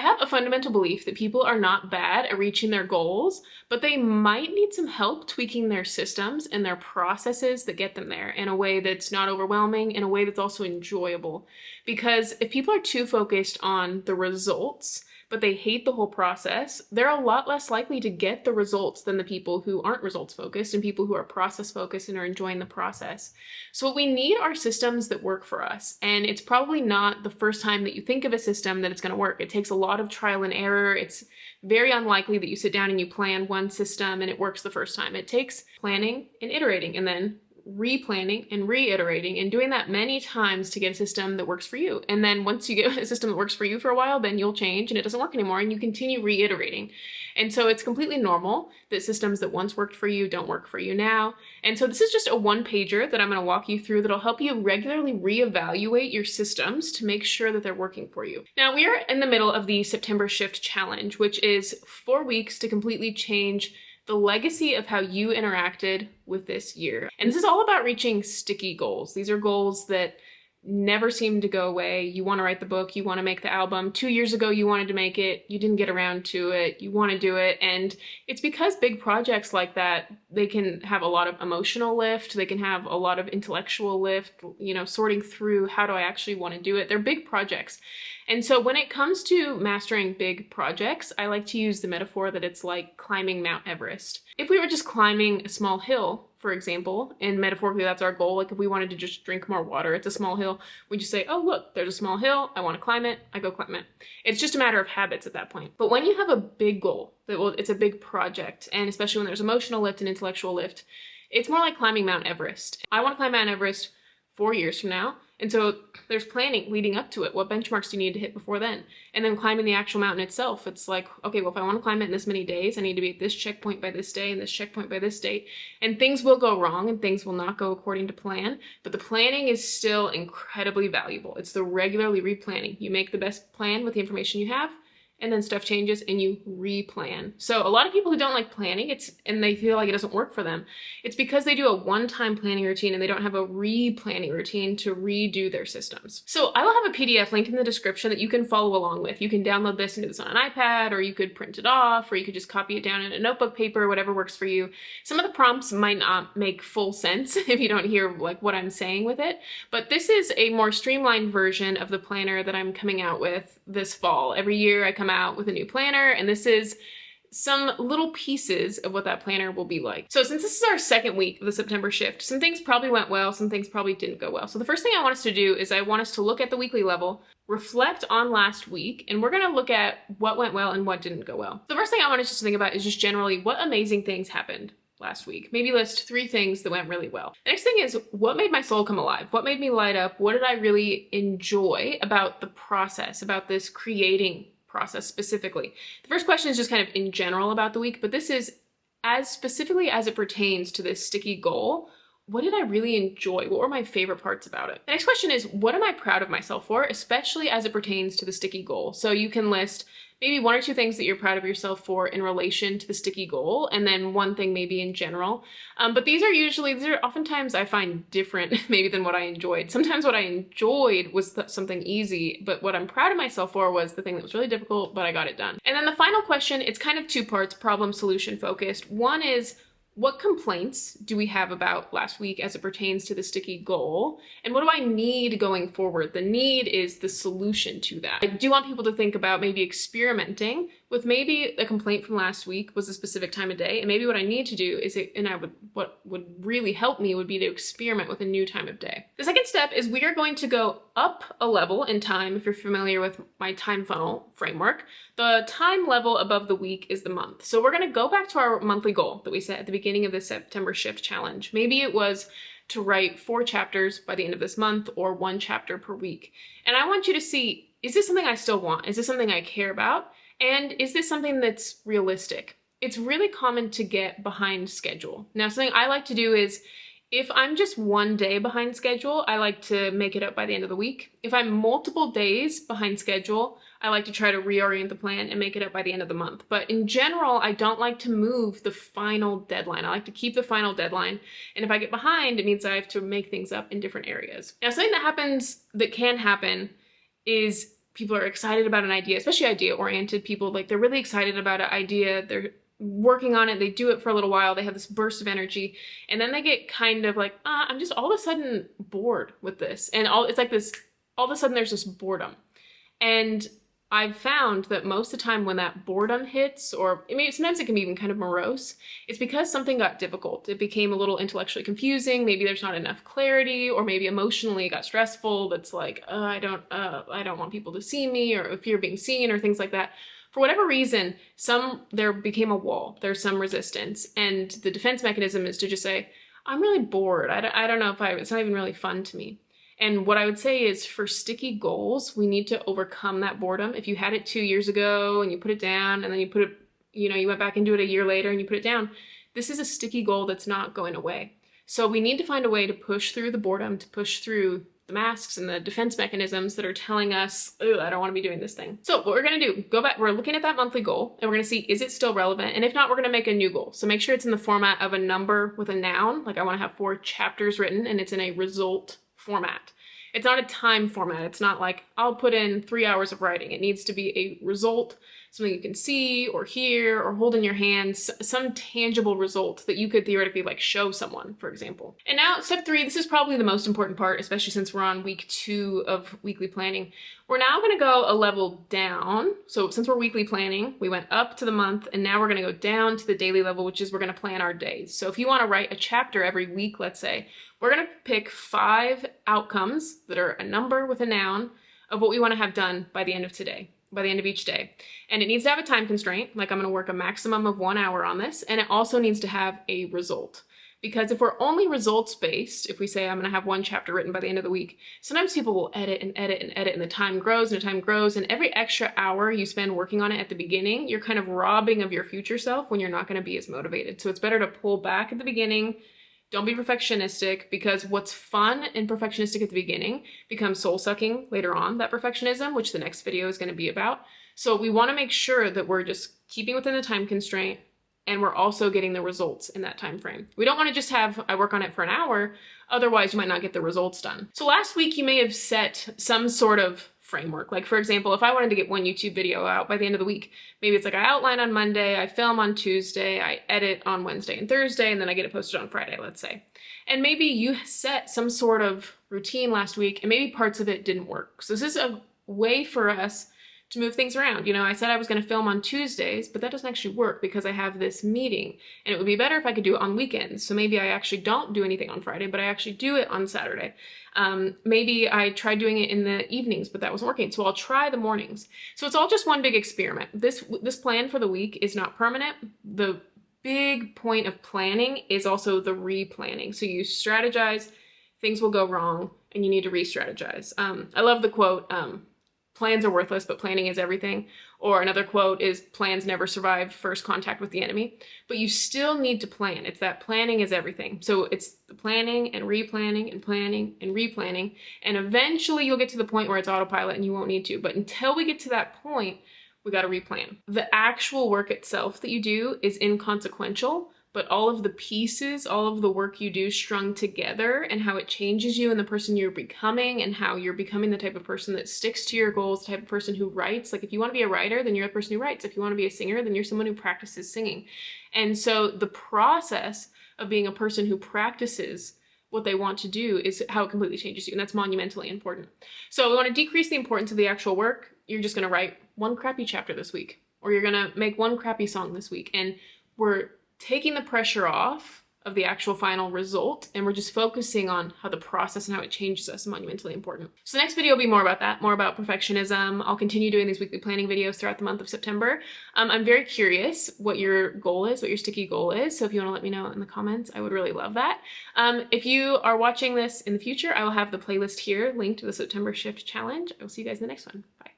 have a fundamental belief that people are not bad at reaching their goals, but they might need some help tweaking their systems and their processes that get them there in a way that's not overwhelming, in a way that's also enjoyable. Because if people are too focused on the results, but they hate the whole process, they're a lot less likely to get the results than the people who aren't results focused and people who are process focused and are enjoying the process. So what we need are systems that work for us. And it's probably not the first time that you think of a system that it's going to work. It takes a lot of trial and error. It's very unlikely that you sit down and you plan one system and it works the first time. It takes planning and iterating and then replanning and reiterating and doing that many times to get a system that works for you. And then once you get a system that works for you for a while, then you'll change and it doesn't work anymore and you continue reiterating. And so it's completely normal that systems that once worked for you don't work for you now. And so this is just a one-pager that I'm going to walk you through that'll help you regularly reevaluate your systems to make sure that they're working for you. Now we are in the middle of the September Shift Challenge, which is 4 weeks to completely change the legacy of how you interacted with this year. And this is all about reaching sticky goals. These are goals that never seem to go away. You want to write the book, you want to make the album. 2 years ago, you wanted to make it, you didn't get around to it, you want to do it. And it's because big projects like that, they can have a lot of emotional lift, they can have a lot of intellectual lift, sorting through how do I actually want to do it. They're big projects. And so when it comes to mastering big projects, I like to use the metaphor that it's like climbing Mount Everest. If we were just climbing a small hill, for example, and metaphorically that's our goal, like if we wanted to just drink more water, it's a small hill, we just say, oh look, there's a small hill, I want to climb it, I go climb it. It's just a matter of habits at that point. But when you have a big goal, it's a big project, and especially when there's emotional lift and intellectual lift, it's more like climbing Mount Everest. I want to climb Mount Everest 4 years from now. And so there's planning leading up to it. What benchmarks do you need to hit before then? And then climbing the actual mountain itself, it's like, okay, well, if I want to climb it in this many days, I need to be at this checkpoint by this day and this checkpoint by this date. And things will go wrong and things will not go according to plan, but the planning is still incredibly valuable. It's the regularly replanning. You make the best plan with the information you have, and then stuff changes and you replan. So a lot of people who don't like planning, and they feel like it doesn't work for them, it's because they do a one-time planning routine and they don't have a replanning routine to redo their systems. So I will have a PDF linked in the description that you can follow along with. You can download this and do this on an iPad, or you could print it off, or you could just copy it down in a notebook paper, whatever works for you. Some of the prompts might not make full sense if you don't hear like what I'm saying with it, but this is a more streamlined version of the planner that I'm coming out with this fall. Every year I come out with a new planner, and this is some little pieces of what that planner will be like. So since this is our second week of the September shift, some things probably went well, some things probably didn't go well. So the first thing I want us to do is I want us to look at the weekly level, reflect on last week, and we're gonna look at what went well and what didn't go well. The first thing I want us to think about is just generally what amazing things happened last week. Maybe list 3 things that went really well. The next thing is, what made my soul come alive? What made me light up? What did I really enjoy about the process, about this creating process specifically? The first question is just kind of in general about the week, but this is as specifically as it pertains to this sticky goal. What did I really enjoy? What were my favorite parts about it? The next question is, what am I proud of myself for, especially as it pertains to the sticky goal? So you can list maybe 1 or 2 things that you're proud of yourself for in relation to the sticky goal, and then 1 thing maybe in general. But these are oftentimes I find different maybe than what I enjoyed. Sometimes what I enjoyed was something easy, but what I'm proud of myself for was the thing that was really difficult, but I got it done. And then the final question, it's kind of 2 parts, problem solution focused. One is, what complaints do we have about last week as it pertains to the sticky goal? And what do I need going forward? The need is the solution to that. I do want people to think about maybe experimenting with maybe a complaint from last week was a specific time of day. And maybe what I need to do is, what would really help me would be to experiment with a new time of day. The second step is we are going to go up a level in time. If you're familiar with my time funnel framework, the time level above the week is the month. So we're gonna go back to our monthly goal that we set at the beginning of the September Shift Challenge. Maybe it was to write 4 chapters by the end of this month, or 1 chapter per week. And I want you to see, is this something I still want? Is this something I care about? And is this something that's realistic? It's really common to get behind schedule. Now, something I like to do is, if I'm just 1 day behind schedule, I like to make it up by the end of the week. If I'm multiple days behind schedule, I like to try to reorient the plan and make it up by the end of the month. But in general, I don't like to move the final deadline. I like to keep the final deadline. And if I get behind, it means I have to make things up in different areas. Now, something that can happen is people are excited about an idea, especially idea-oriented people. Like, they're really excited about an idea. They're working on it. They do it for a little while. They have this burst of energy. And then they get kind of like, I'm just all of a sudden bored with this. And it's like this, all of a sudden there's this boredom. And I've found that most of the time when that boredom hits, or I mean, sometimes it can be even kind of morose, it's because something got difficult. It became a little intellectually confusing. Maybe there's not enough clarity, or maybe emotionally it got stressful. That's like, I don't want people to see me, or fear of being seen, or things like that. For whatever reason, there became a wall. There's some resistance, and the defense mechanism is to just say, I'm really bored. I don't know it's not even really fun to me. And what I would say is, for sticky goals, we need to overcome that boredom. If you had it 2 years ago and you put it down, and then you put it, you went back into it a year later and you put it down, this is a sticky goal that's not going away. So we need to find a way to push through the boredom, to push through the masks and the defense mechanisms that are telling us, oh, I don't want to be doing this thing. So what we're going to do, go back, we're looking at that monthly goal, and we're going to see, is it still relevant? And if not, we're going to make a new goal. So make sure it's in the format of a number with a noun. Like, I want to have 4 chapters written, and it's in a result format. It's not a time format. It's not like, I'll put in 3 hours of writing. It needs to be a result, something you can see or hear or hold in your hands, some tangible result that you could theoretically like show someone, for example. And now step 3, this is probably the most important part, especially since we're on week 2 of weekly planning. We're now going to go a level down. So since we're weekly planning, we went up to the month, and now we're going to go down to the daily level, which is we're going to plan our days. So if you want to write a chapter every week, let's say, we're going to pick 5 outcomes that are a number with a noun of what we want to have done by the end of today, by the end of each day. And it needs to have a time constraint, like I'm going to work a maximum of 1 hour on this. And it also needs to have a result. Because if we're only results based, if we say I'm going to have 1 chapter written by the end of the week, sometimes people will edit and edit and edit, and the time grows and the time grows, and every extra hour you spend working on it at the beginning, you're kind of robbing of your future self when you're not going to be as motivated. So it's better to pull back at the beginning. Don't be perfectionistic, because what's fun and perfectionistic at the beginning becomes soul-sucking later on, that perfectionism, which the next video is going to be about. So we want to make sure that we're just keeping within the time constraint, and we're also getting the results in that time frame. We don't want to just have, I work on it for an hour, otherwise you might not get the results done. So last week you may have set some sort of framework. Like, for example, if I wanted to get 1 YouTube video out by the end of the week, maybe it's like I outline on Monday, I film on Tuesday, I edit on Wednesday and Thursday, and then I get it posted on Friday, let's say. And maybe you set some sort of routine last week, and maybe parts of it didn't work. So this is a way for us to move things around. I said I was going to film on Tuesdays, but that doesn't actually work because I have this meeting, and it would be better if I could do it on weekends. So maybe I actually don't do anything on Friday, but I actually do it on Saturday. Maybe I tried doing it in the evenings, but that wasn't working. So I'll try the mornings. So it's all just one big experiment. This plan for the week is not permanent. The big point of planning is also the replanning. So you strategize, things will go wrong, and you need to re-strategize. I love the quote, plans are worthless, but planning is everything. Or another quote is, plans never survive first contact with the enemy. But you still need to plan. It's that planning is everything. So it's the planning and replanning and planning and replanning. And eventually you'll get to the point where it's autopilot and you won't need to. But until we get to that point, we got to replan. The actual work itself that you do is inconsequential, but all of the pieces, all of the work you do strung together, and how it changes you and the person you're becoming, and how you're becoming the type of person that sticks to your goals, the type of person who writes. Like, if you want to be a writer, then you're the person who writes. If you want to be a singer, then you're someone who practices singing. And so the process of being a person who practices what they want to do is how it completely changes you. And that's monumentally important. So we want to decrease the importance of the actual work. You're just going to write 1 crappy chapter this week, or you're going to make 1 crappy song this week. And we're taking the pressure off of the actual final result, and we're just focusing on how the process and how it changes us is monumentally important. So the next video will be more about that, more about perfectionism. I'll continue doing these weekly planning videos throughout the month of September. I'm very curious what your goal is, what your sticky goal is. So if you want to let me know in the comments, I would really love that. If you are watching this in the future, I will have the playlist here linked to the September Shift Challenge. I will see you guys in the next one. Bye.